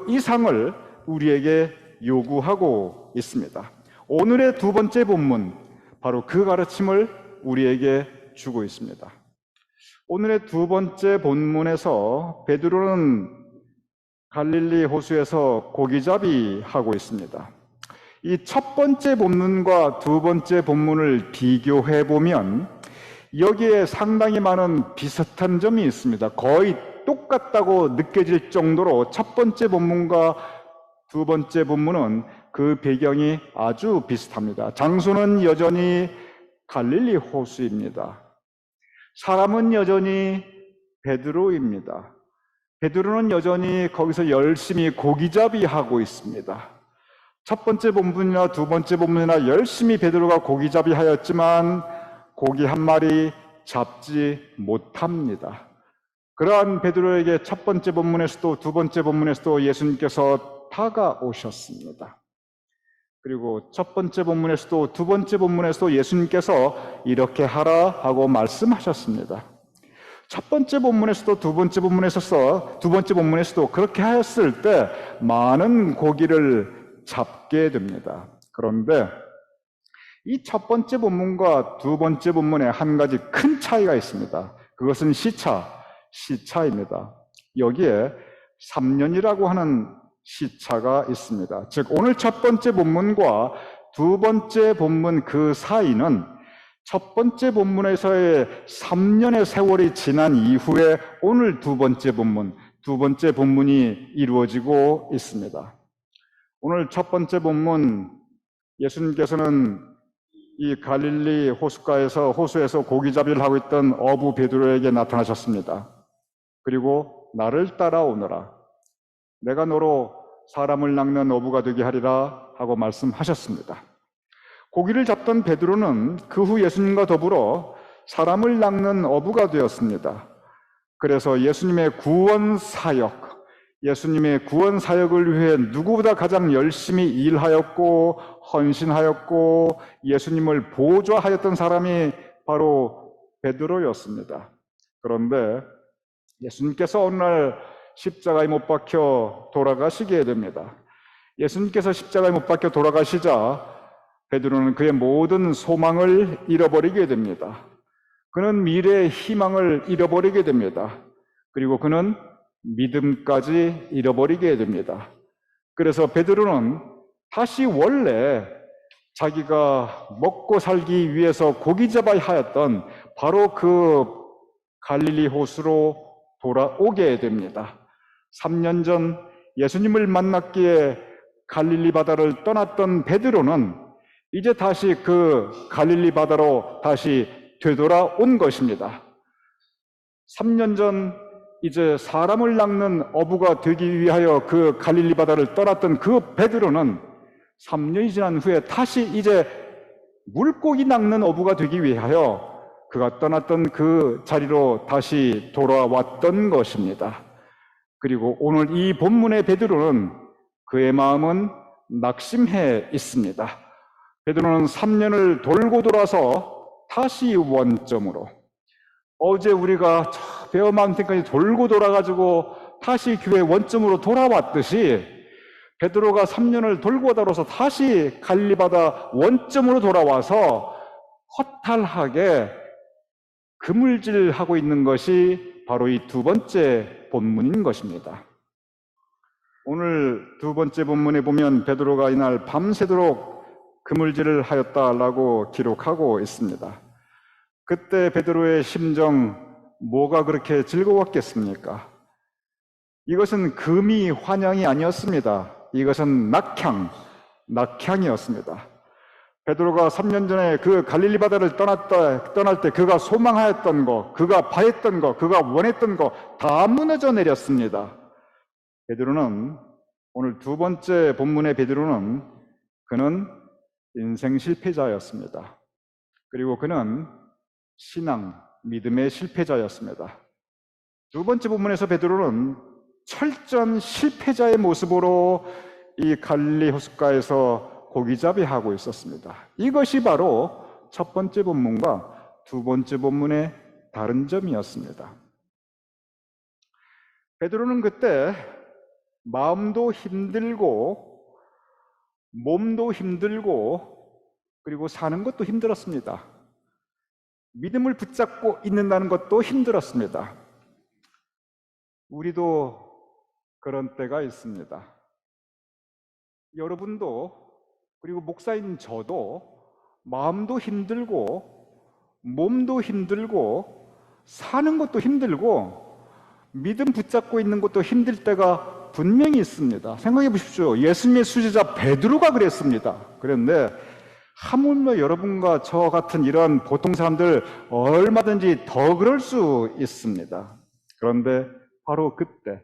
이상을 우리에게 요구하고 있습니다. 오늘의 두 번째 본문, 바로 그 가르침을 우리에게 주고 있습니다. 오늘의 두 번째 본문에서 베드로는 갈릴리 호수에서 고기잡이 하고 있습니다. 이 첫 번째 본문과 두 번째 본문을 비교해 보면 여기에 상당히 많은 비슷한 점이 있습니다. 거의 똑같다고 느껴질 정도로 첫 번째 본문과 두 번째 본문은 그 배경이 아주 비슷합니다. 장소는 여전히 갈릴리 호수입니다. 사람은 여전히 베드로입니다. 베드로는 여전히 거기서 열심히 고기잡이 하고 있습니다. 첫 번째 본문이나 두 번째 본문이나 열심히 베드로가 고기잡이 하였지만 고기 한 마리 잡지 못합니다. 그러한 베드로에게 첫 번째 본문에서도 두 번째 본문에서도 예수님께서 다가오셨습니다. 그리고 첫 번째 본문에서도 두 번째 본문에서도 예수님께서 이렇게 하라 하고 말씀하셨습니다. 첫 번째 본문에서도 두 번째 본문에서도 그렇게 하였을 때 많은 고기를 잡게 됩니다. 그런데 이 첫 번째 본문과 두 번째 본문에 한 가지 큰 차이가 있습니다. 그것은 시차입니다. 여기에 3년이라고 하는 시차가 있습니다. 즉 오늘 첫 번째 본문과 두 번째 본문 그 사이는 첫 번째 본문에서의 3년의 세월이 지난 이후에 오늘 두 번째 본문이 이루어지고 있습니다. 오늘 첫 번째 본문, 예수님께서는 이 갈릴리 호수에서 고기잡이를 하고 있던 어부 베드로에게 나타나셨습니다. 그리고 나를 따라오너라, 내가 너로 사람을 낚는 어부가 되게 하리라 하고 말씀하셨습니다. 고기를 잡던 베드로는 그 후 예수님과 더불어 사람을 낚는 어부가 되었습니다. 그래서 예수님의 구원 사역을 위해 누구보다 가장 열심히 일하였고 헌신하였고 예수님을 보좌하였던 사람이 바로 베드로였습니다. 그런데 예수님께서 어느 날 십자가에 못 박혀 돌아가시게 됩니다. 예수님께서 십자가에 못 박혀 돌아가시자 베드로는 그의 모든 소망을 잃어버리게 됩니다. 그는 미래의 희망을 잃어버리게 됩니다. 그리고 그는 믿음까지 잃어버리게 됩니다. 그래서 베드로는 다시 원래 자기가 먹고 살기 위해서 고기 잡아야 하였던 바로 그 갈릴리 호수로 돌아오게 됩니다. 3년 전 예수님을 만났기에 갈릴리 바다를 떠났던 베드로는 이제 다시 그 갈릴리 바다로 다시 되돌아온 것입니다. 3년 전 이제 사람을 낚는 어부가 되기 위하여 그 갈릴리 바다를 떠났던 그 베드로는 3년이 지난 후에 다시 이제 물고기 낚는 어부가 되기 위하여 그가 떠났던 그 자리로 다시 돌아왔던 것입니다. 그리고 오늘 이 본문의 베드로는 그의 마음은 낙심해 있습니다. 베드로는 3년을 돌고 돌아서 다시 원점으로, 어제 우리가 저 베어 마운틴까지 돌고 돌아가지고 다시 교회 원점으로 돌아왔듯이 베드로가 3년을 돌고 돌아서 다시 갈릴리 바다 원점으로 돌아와서 허탈하게 그물질하고 있는 것이 바로 이 두 번째 본문인 것입니다. 오늘 두 번째 본문에 보면 베드로가 이날 밤새도록 그물질을 하였다라고 기록하고 있습니다. 그때 베드로의 심정 뭐가 그렇게 즐거웠겠습니까? 이것은 금이 환영이 아니었습니다. 이것은 낙향이었습니다. 베드로가 3년 전에 그 갈릴리 바다를 떠날 때 그가 소망하였던 거, 그가 바랬던 거, 그가 원했던 거 다 무너져 내렸습니다. 베드로는 오늘 두 번째 본문의 베드로는 그는 인생 실패자였습니다. 그리고 그는 신앙, 믿음의 실패자였습니다. 두 번째 본문에서 베드로는 철저한 실패자의 모습으로 이 갈릴리 호숫가에서 고기잡이하고 있었습니다. 이것이 바로 첫 번째 본문과 두 번째 본문의 다른 점이었습니다. 베드로는 그때 마음도 힘들고 몸도 힘들고 그리고 사는 것도 힘들었습니다. 믿음을 붙잡고 있는다는 것도 힘들었습니다. 우리도 그런 때가 있습니다. 여러분도 그리고 목사인 저도 마음도 힘들고 몸도 힘들고 사는 것도 힘들고 믿음 붙잡고 있는 것도 힘들 때가 분명히 있습니다. 생각해 보십시오. 예수님의 수제자 베드로가 그랬습니다. 그런데 하물며 여러분과 저 같은 이런 보통 사람들 얼마든지 더 그럴 수 있습니다. 그런데 바로 그때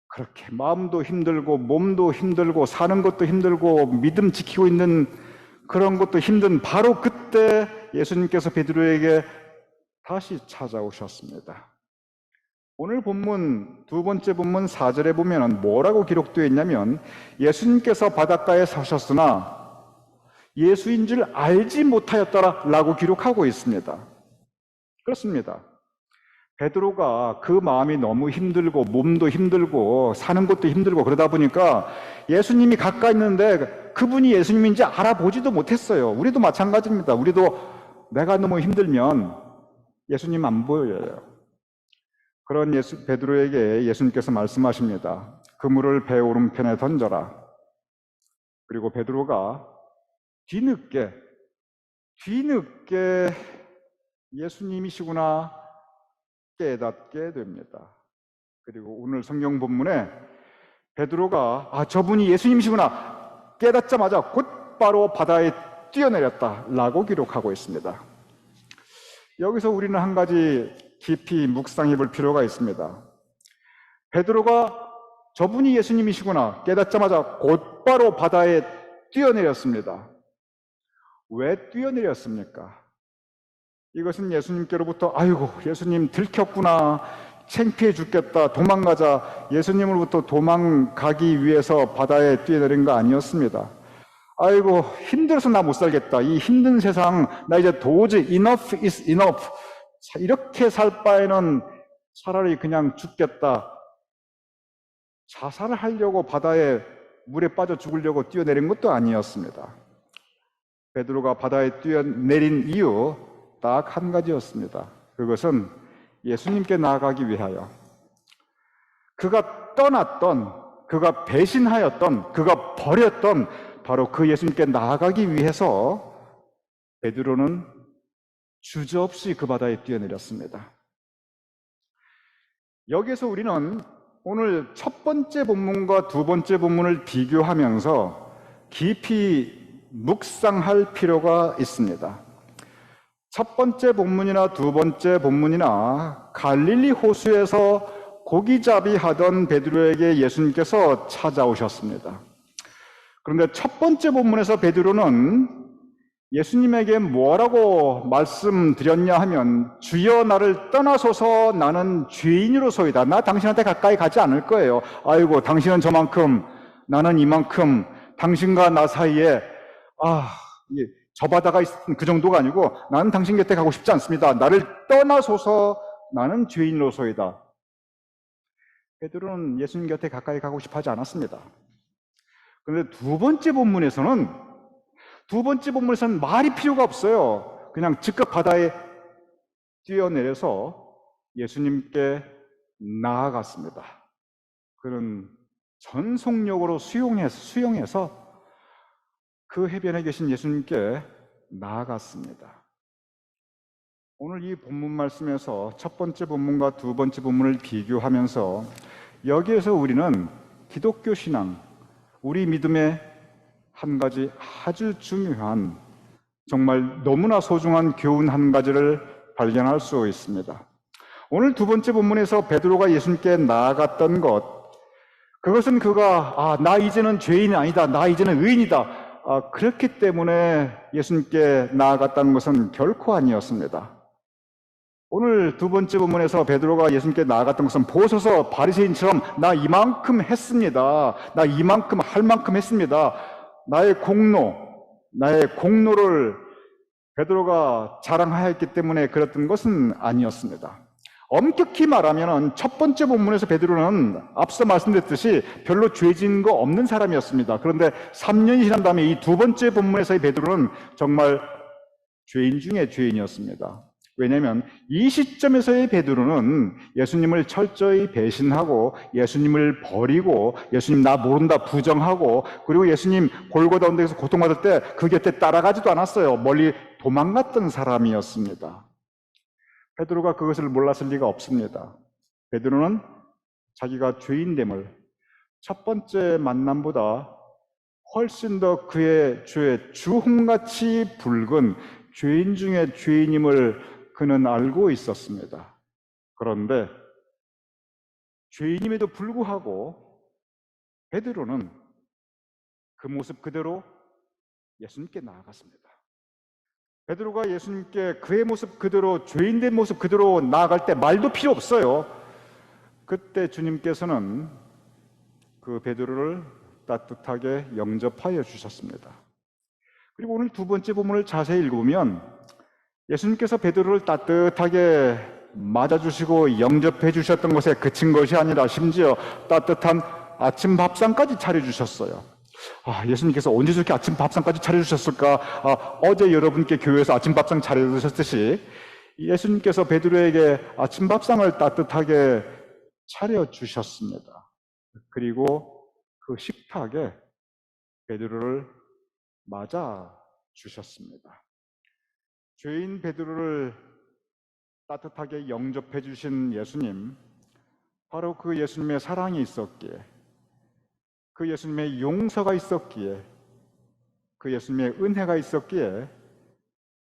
그렇게 마음도 힘들고 몸도 힘들고 사는 것도 힘들고 믿음 지키고 있는 그런 것도 힘든 바로 그때 예수님께서 베드로에게 다시 찾아오셨습니다. 오늘 본문 두 번째 본문 4절에 보면 뭐라고 기록되어 있냐면 예수님께서 바닷가에 서셨으나 예수인 줄 알지 못하였더라라고 기록하고 있습니다. 그렇습니다. 베드로가 그 마음이 너무 힘들고 몸도 힘들고 사는 것도 힘들고 그러다 보니까 예수님이 가까이 있는데 그분이 예수님인지 알아보지도 못했어요. 우리도 마찬가지입니다. 우리도 내가 너무 힘들면 예수님 안 보여요. 그런 베드로에게 예수님께서 말씀하십니다. 그물을 배 오른편에 던져라. 그리고 베드로가 뒤늦게 예수님이시구나 깨닫게 됩니다. 그리고 오늘 성경 본문에 베드로가 저분이 예수님이시구나 깨닫자마자 곧바로 바다에 뛰어내렸다라고 기록하고 있습니다. 여기서 우리는 한 가지 깊이 묵상해 볼 필요가 있습니다. 베드로가 저분이 예수님이시구나 깨닫자마자 곧바로 바다에 뛰어내렸습니다. 왜 뛰어내렸습니까? 이것은 예수님께로부터 아이고 예수님 들켰구나 창피해 죽겠다 도망가자 예수님으로부터 도망가기 위해서 바다에 뛰어내린 거 아니었습니다. 아이고 힘들어서 나 못 살겠다 이 힘든 세상 나 이제 도저히 enough is enough 이렇게 살 바에는 차라리 그냥 죽겠다 자살을 하려고 바다에 물에 빠져 죽으려고 뛰어내린 것도 아니었습니다. 베드로가 바다에 뛰어내린 이유 딱 한 가지였습니다. 그것은 예수님께 나아가기 위하여 그가 떠났던 그가 배신하였던 그가 버렸던 바로 그 예수님께 나아가기 위해서 베드로는 주저없이 그 바다에 뛰어내렸습니다. 여기서 우리는 오늘 첫 번째 본문과 두 번째 본문을 비교하면서 깊이 묵상할 필요가 있습니다. 첫 번째 본문이나 두 번째 본문이나 갈릴리 호수에서 고기잡이 하던 베드로에게 예수님께서 찾아오셨습니다. 그런데 첫 번째 본문에서 베드로는 예수님에게 뭐라고 말씀드렸냐 하면 주여 나를 떠나소서 나는 죄인으로소이다. 나 당신한테 가까이 가지 않을 거예요. 아이고 당신은 저만큼 나는 이만큼 당신과 나 사이에 저 바다가 있는 그 정도가 아니고 나는 당신 곁에 가고 싶지 않습니다. 나를 떠나소서 나는 죄인으로소이다. 베드로는 예수님 곁에 가까이 가고 싶어 하지 않았습니다. 그런데 두 번째 본문에서는 말이 필요가 없어요. 그냥 즉각 바다에 뛰어내려서 예수님께 나아갔습니다. 그는 전속력으로 수용해서 그 해변에 계신 예수님께 나아갔습니다. 오늘 이 본문 말씀에서 첫 번째 본문과 두 번째 본문을 비교하면서 여기에서 우리는 기독교 신앙, 우리 믿음의 한 가지 아주 중요한, 정말 너무나 소중한 교훈 한 가지를 발견할 수 있습니다. 오늘 두 번째 본문에서 베드로가 예수님께 나아갔던 것, 그것은 그가 나 이제는 죄인이 아니다, 나 이제는 의인이다, 그렇기 때문에 예수님께 나아갔다는 것은 결코 아니었습니다. 오늘 두 번째 본문에서 베드로가 예수님께 나아갔던 것은 보소서 바리새인처럼 나 이만큼 했습니다, 나 이만큼 할 만큼 했습니다, 나의 공로를 베드로가 자랑하였기 때문에 그랬던 것은 아니었습니다. 엄격히 말하면 첫 번째 본문에서 베드로는 앞서 말씀드렸듯이 별로 죄 지은 거 없는 사람이었습니다. 그런데 3년이 지난 다음에 이 두 번째 본문에서의 베드로는 정말 죄인 중에 죄인이었습니다. 왜냐하면 이 시점에서의 베드로는 예수님을 철저히 배신하고 예수님을 버리고 예수님 나 모른다 부정하고, 그리고 예수님 골고다 언덕에서 고통받을 때 그 곁에 따라가지도 않았어요. 멀리 도망갔던 사람이었습니다. 베드로가 그것을 몰랐을 리가 없습니다. 베드로는 자기가 죄인됨을 첫 번째 만남보다 훨씬 더 그의 죄 주홍같이 붉은 죄인 중에 죄인임을 그는 알고 있었습니다. 그런데 죄인임에도 불구하고 베드로는 그 모습 그대로 예수님께 나아갔습니다. 베드로가 예수님께 그의 모습 그대로, 죄인된 모습 그대로 나아갈 때 말도 필요 없어요. 그때 주님께서는 그 베드로를 따뜻하게 영접하여 주셨습니다. 그리고 오늘 두 번째 본문을 자세히 읽으면 예수님께서 베드로를 따뜻하게 맞아주시고 영접해 주셨던 것에 그친 것이 아니라 심지어 따뜻한 아침 밥상까지 차려주셨어요. 예수님께서 언제 저렇게 아침 밥상까지 차려주셨을까? 어제 여러분께 교회에서 아침 밥상 차려주셨듯이 예수님께서 베드로에게 아침 밥상을 따뜻하게 차려주셨습니다. 그리고 그 식탁에 베드로를 맞아 주셨습니다. 죄인 베드로를 따뜻하게 영접해 주신 예수님, 바로 그 예수님의 사랑이 있었기에, 그 예수님의 용서가 있었기에, 그 예수님의 은혜가 있었기에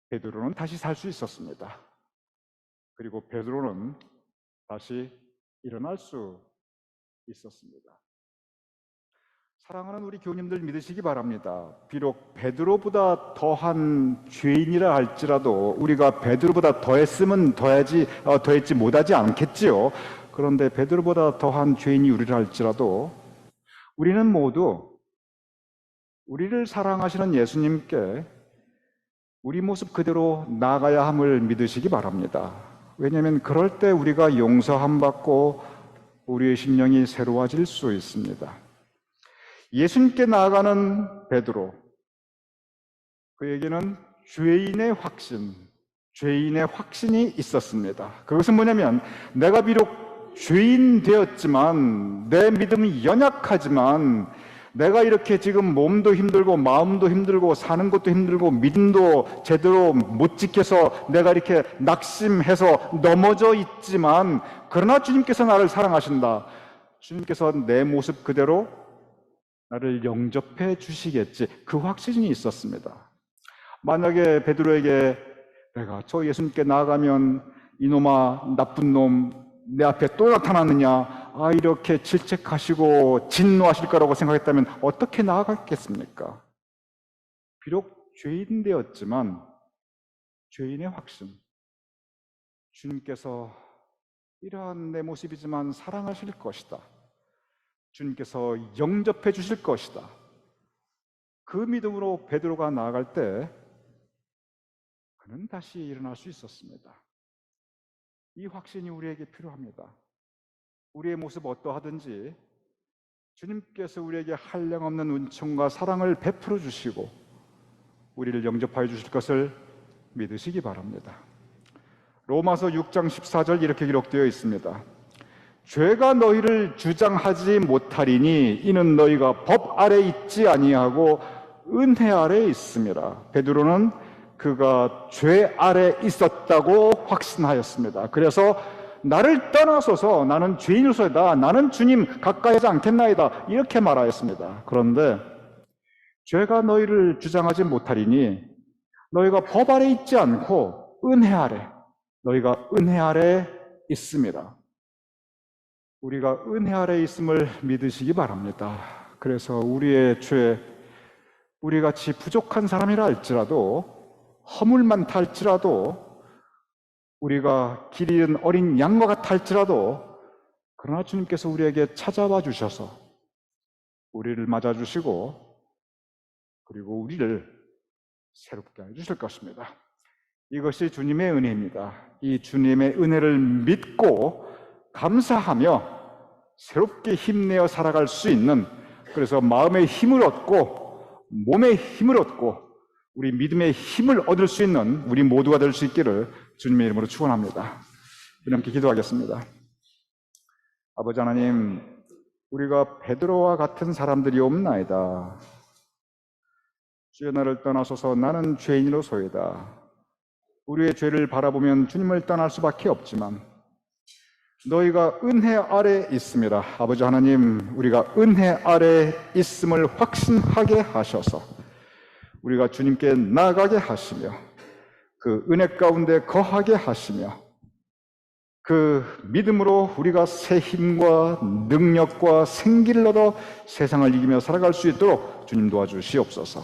베드로는 다시 살 수 있었습니다. 그리고 베드로는 다시 일어날 수 있었습니다. 사랑하는 우리 교우님들 믿으시기 바랍니다. 비록 베드로보다 더한 죄인이라 할지라도 우리가 베드로보다 더했으면 더했지 못하지 않겠지요. 그런데 베드로보다 더한 죄인이 우리라 할지라도 우리는 모두 우리를 사랑하시는 예수님께 우리 모습 그대로 나아가야 함을 믿으시기 바랍니다. 왜냐하면 그럴 때 우리가 용서함 받고 우리의 심령이 새로워질 수 있습니다. 예수님께 나아가는 베드로, 그에게는 죄인의 확신이 있었습니다. 그것은 뭐냐면 내가 비록 죄인 되었지만, 내 믿음이 연약하지만, 내가 이렇게 지금 몸도 힘들고 마음도 힘들고 사는 것도 힘들고 믿음도 제대로 못 지켜서 내가 이렇게 낙심해서 넘어져 있지만, 그러나 주님께서 나를 사랑하신다. 주님께서 내 모습 그대로 나를 영접해 주시겠지. 그 확신이 있었습니다. 만약에 베드로에게 내가 저 예수님께 나아가면 이놈아 나쁜 놈 내 앞에 또 나타나느냐, 이렇게 질책하시고 진노하실 거라고 생각했다면 어떻게 나아갔겠습니까? 비록 죄인 되었지만 죄인의 확신, 주님께서 이러한 내 모습이지만 사랑하실 것이다, 주님께서 영접해 주실 것이다, 그 믿음으로 베드로가 나아갈 때 그는 다시 일어날 수 있었습니다. 이 확신이 우리에게 필요합니다. 우리의 모습 어떠하든지 주님께서 우리에게 한량없는 은총과 사랑을 베풀어 주시고 우리를 영접하여 주실 것을 믿으시기 바랍니다. 로마서 6장 14절 이렇게 기록되어 있습니다. 죄가 너희를 주장하지 못하리니 이는 너희가 법 아래 있지 아니하고 은혜 아래 있음이라. 베드로는 그가 죄 아래 있었다고 확신하였습니다. 그래서 나를 떠나소서, 나는 죄인일소이다, 나는 주님 가까이 하지 않겠나이다, 이렇게 말하였습니다. 그런데 죄가 너희를 주장하지 못하리니 너희가 법 아래 있지 않고 은혜 아래, 너희가 은혜 아래 있음이라. 우리가 은혜 아래 있음을 믿으시기 바랍니다. 그래서 우리의 죄, 우리 같이 부족한 사람이라 할지라도, 허물 많다 할지라도, 우리가 길 잃은 어린 양과 같아 할지라도, 그러나 주님께서 우리에게 찾아와 주셔서 우리를 맞아주시고 그리고 우리를 새롭게 해주실 것입니다. 이것이 주님의 은혜입니다. 이 주님의 은혜를 믿고 감사하며 새롭게 힘내어 살아갈 수 있는, 그래서 마음의 힘을 얻고 몸의 힘을 얻고 우리 믿음의 힘을 얻을 수 있는 우리 모두가 될 수 있기를 주님의 이름으로 축원합니다. 우리 함께 기도하겠습니다. 아버지 하나님, 우리가 베드로와 같은 사람들이옵나이다. 주여, 나를 떠나소서, 나는 죄인으로소이다. 우리의 죄를 바라보면 주님을 떠날 수밖에 없지만 너희가 은혜 아래 있음이라. 아버지 하나님, 우리가 은혜 아래 있음을 확신하게 하셔서 우리가 주님께 나아가게 하시며 그 은혜 가운데 거하게 하시며 그 믿음으로 우리가 새 힘과 능력과 생기를 얻어 세상을 이기며 살아갈 수 있도록 주님 도와주시옵소서.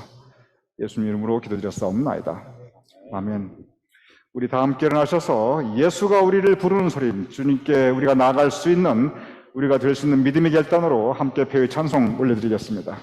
예수님 이름으로 기도드렸사옵나이다. 아멘. 우리 다 함께 일어나셔서 예수가 우리를 부르는 소리, 주님께 우리가 나아갈 수 있는, 우리가 될 수 있는 믿음의 결단으로 함께 배의 찬송 올려드리겠습니다.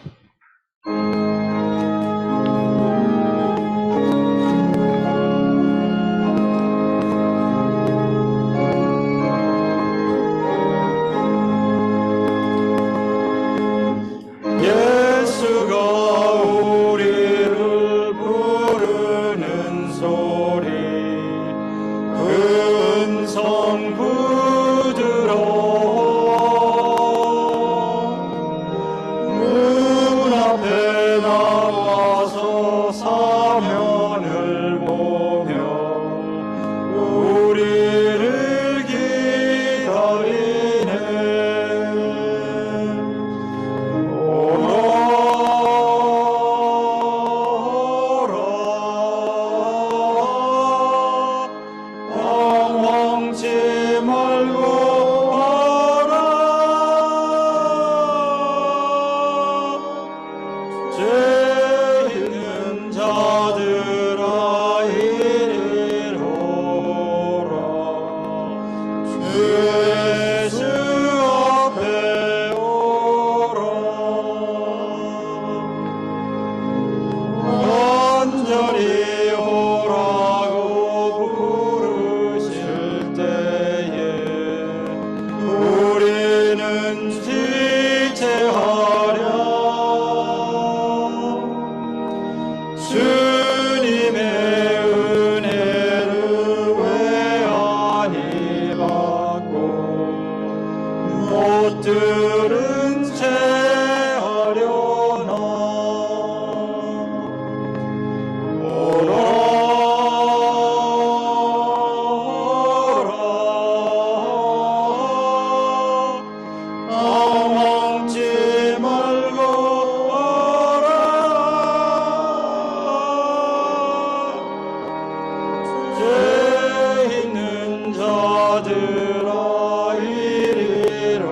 자들아 이리로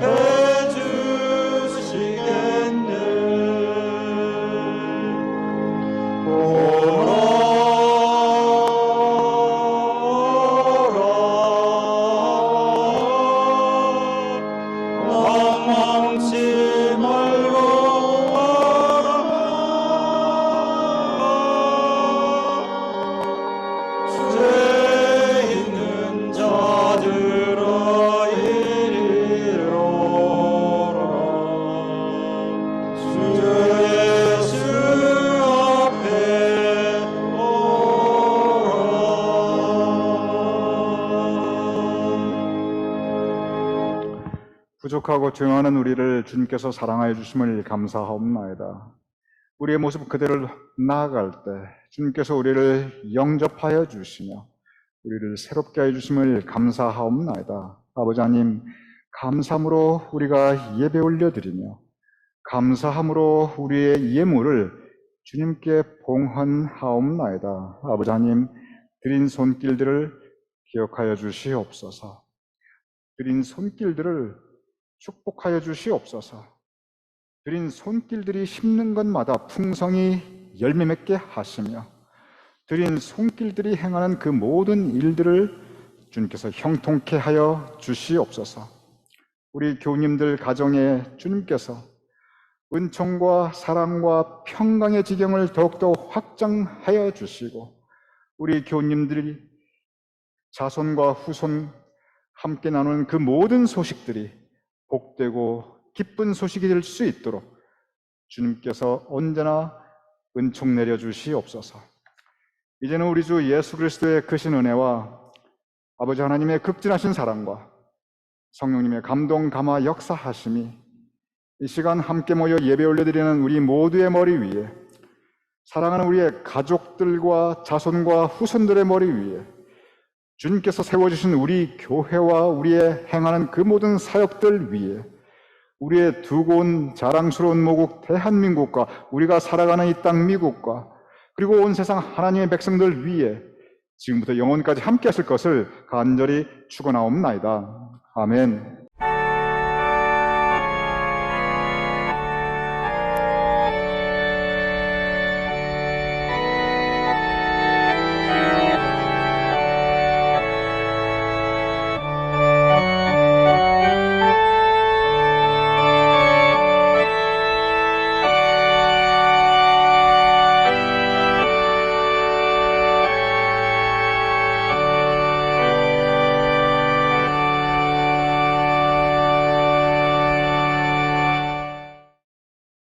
응답해 주시겠네. 망망치 말고 죄 있는 자들아 이리로라. 주 예수 앞에 오라. 부족하고 죄하는 우리를 주님께서 사랑하여 주심을 감사하옵나이다. 우리의 모습 그대로 나아갈 때 주님께서 우리를 영접하여 주시며 우리를 새롭게 하여 주심을 감사하옵나이다. 아버지 하나님, 감사함으로 우리가 예배 올려드리며 감사함으로 우리의 예물을 주님께 봉헌하옵나이다. 아버지 하나님, 드린 손길들을 기억하여 주시옵소서. 드린 손길들을 축복하여 주시옵소서. 드린 손길들이 심는 것마다 풍성히 열매 맺게 하시며 드린 손길들이 행하는 그 모든 일들을 주님께서 형통케 하여 주시옵소서. 우리 교우님들 가정에 주님께서 은총과 사랑과 평강의 지경을 더욱더 확장하여 주시고 우리 교우님들이 자손과 후손 함께 나누는 그 모든 소식들이 복되고 기쁜 소식이 될 수 있도록 주님께서 언제나 은총 내려 주시옵소서. 이제는 우리 주 예수 그리스도의 크신 은혜와 아버지 하나님의 극진하신 사랑과 성령님의 감동 감화 역사하심이 이 시간 함께 모여 예배 올려드리는 우리 모두의 머리 위에, 사랑하는 우리의 가족들과 자손과 후손들의 머리 위에, 주님께서 세워주신 우리 교회와 우리의 행하는 그 모든 사역들 위에, 우리의 두고 온 자랑스러운 모국 대한민국과 우리가 살아가는 이 땅 미국과 그리고 온 세상 하나님의 백성들 위에 지금부터 영원까지 함께 하실 것을 간절히 축원하옵나이다. 아멘.